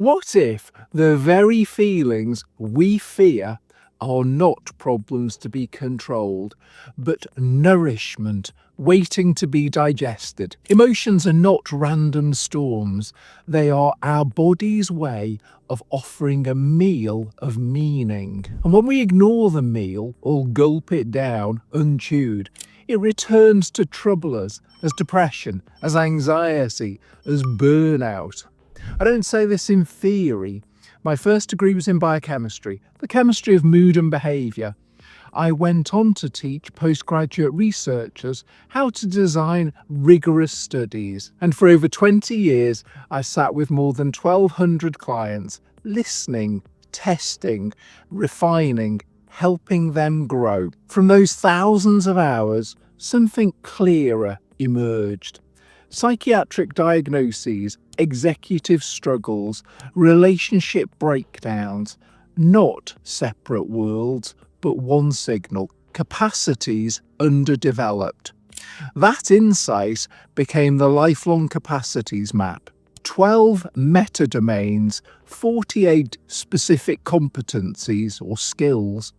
What if the very feelings we fear are not problems to be controlled, but nourishment waiting to be digested? Emotions are not random storms. They are our body's way of offering a meal of meaning. And when we ignore the meal or gulp it down unchewed, it returns to trouble us as depression, as anxiety, as burnout. I don't say this in theory. My first degree was in biochemistry, the chemistry of mood and behaviour. I went on to teach postgraduate researchers how to design rigorous studies. And for over 20 years, I sat with more than 1,200 clients, listening, testing, refining, helping them grow. From those thousands of hours, something clearer emerged. Psychiatric diagnoses, executive struggles, relationship breakdowns, not separate worlds, but one signal: capacities underdeveloped. That insight became the Lifelong Capacities Map. 12 metadomains, 48 specific competencies or skills,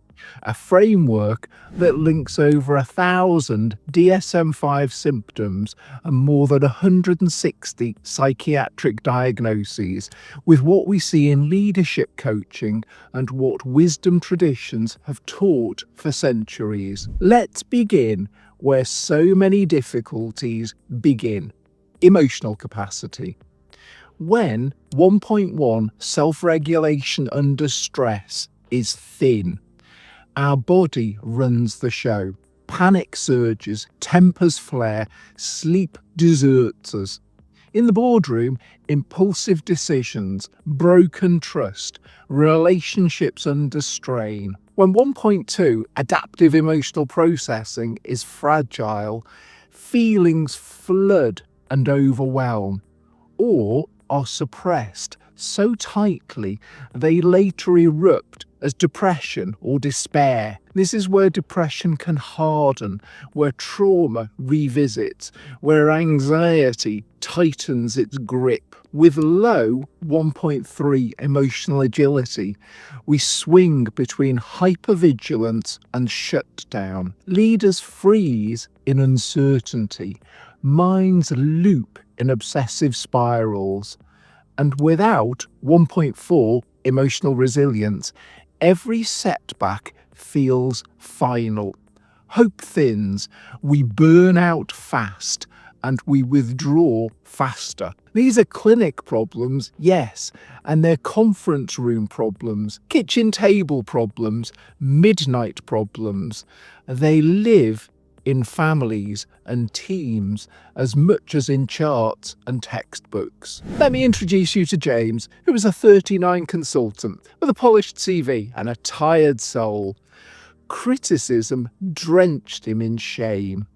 a framework that links over 1,000 DSM-5 symptoms and more than 160 psychiatric diagnoses with what we see in leadership coaching and what wisdom traditions have taught for centuries. Let's begin where so many difficulties begin: emotional capacity. When 1.1 self-regulation under stress is thin, our body runs the show. Panic surges, tempers flare, sleep deserts us. In the boardroom, impulsive decisions, broken trust, relationships under strain. When 1.2 adaptive emotional processing is fragile, feelings flood and overwhelm, or are suppressed so tightly they later erupt as depression or despair. This is where depression can harden, where trauma revisits, where anxiety tightens its grip. With low 1.3 emotional agility, we swing between hypervigilance and shutdown. Leaders freeze in uncertainty. Minds loop in obsessive spirals. And without 1.4 emotional resilience, every setback feels final. Hope thins, we burn out fast, and we withdraw faster. These are clinic problems, yes, and they're conference room problems, kitchen table problems, midnight problems. They live in families and teams as much as in charts and textbooks. Let me introduce you to James, who is a 39 consultant with a polished CV and a tired soul. Criticism drenched him in shame.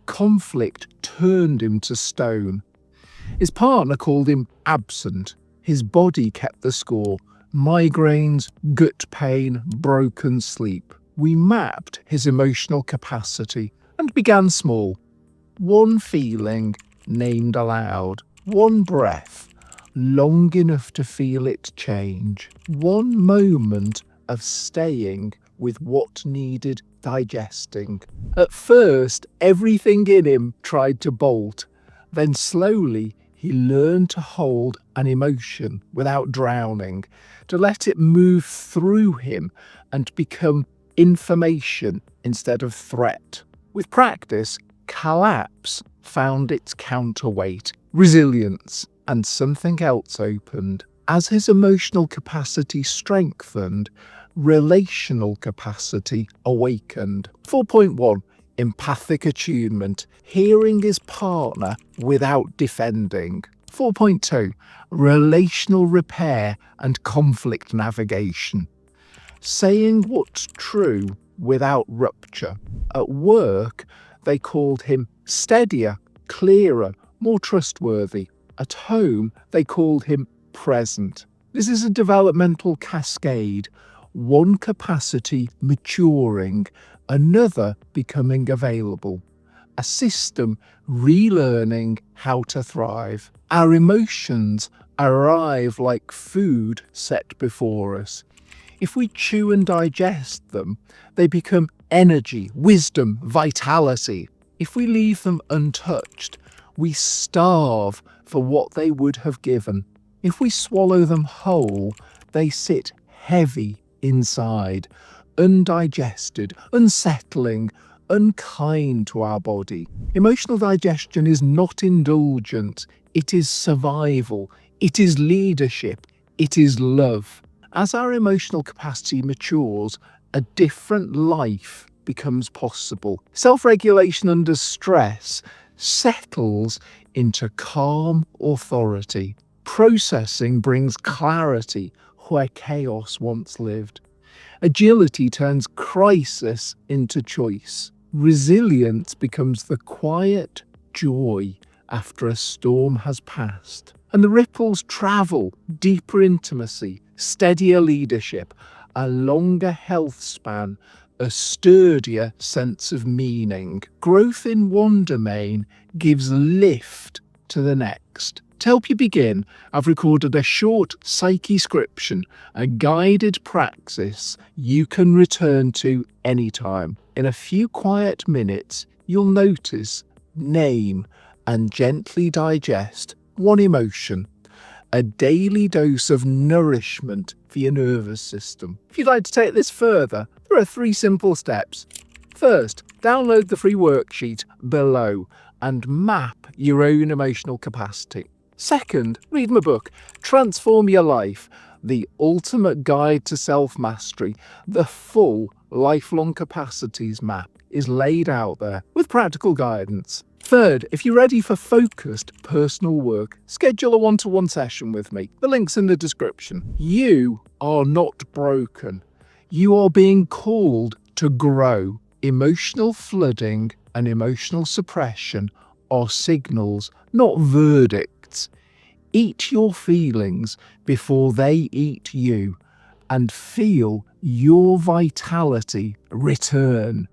Conflict turned him to stone. His partner called him absent. His body kept the score: migraines, gut pain, broken sleep. We mapped his emotional capacity and began small. One feeling named aloud, one breath long enough to feel it change, one moment of staying with what needed digesting. At first, everything in him tried to bolt. Then slowly, he learned to hold an emotion without drowning, to let it move through him and become information instead of threat. With practice, collapse found its counterweight, resilience, and something else opened. As his emotional capacity strengthened, relational capacity awakened. 4.1. Empathic attunement, hearing his partner without defending. 4.2. Relational repair and conflict navigation, saying what's true without rupture. At work, they called him steadier, clearer, more trustworthy. At home, they called him present. This is a developmental cascade, one capacity maturing, another becoming available. A system relearning how to thrive. Our emotions arrive like food set before us. If we chew and digest them, they become energy, wisdom, vitality. If we leave them untouched, we starve for what they would have given. If we swallow them whole, they sit heavy inside, undigested, unsettling, unkind to our body. Emotional digestion is not indulgence, it is survival, it is leadership, it is love. As our emotional capacity matures, a different life becomes possible. Self-regulation under stress settles into calm authority. Processing brings clarity where chaos once lived. Agility turns crisis into choice. Resilience becomes the quiet joy after a storm has passed. And the ripples travel: deeper intimacy, steadier leadership, a longer health span, a sturdier sense of meaning. Growth in one domain gives lift to the next. To help you begin, I've recorded a short PsycheScription, a guided practice you can return to anytime. In a few quiet minutes, you'll notice, name, and gently digest one emotion. A daily dose of nourishment for your nervous system. If you'd like to take this further, there are 3 simple steps. First, download the free worksheet below and map your own emotional capacity. Second, read my book, Transform Your Life, the ultimate guide to self-mastery. The full Lifelong Capacities Map is laid out there with practical guidance. Third, if you're ready for focused personal work, schedule a one-to-one session with me. The link's in the description. You are not broken. You are being called to grow. Emotional flooding and emotional suppression are signals, not verdicts. Eat your feelings before they eat you, and feel your vitality return.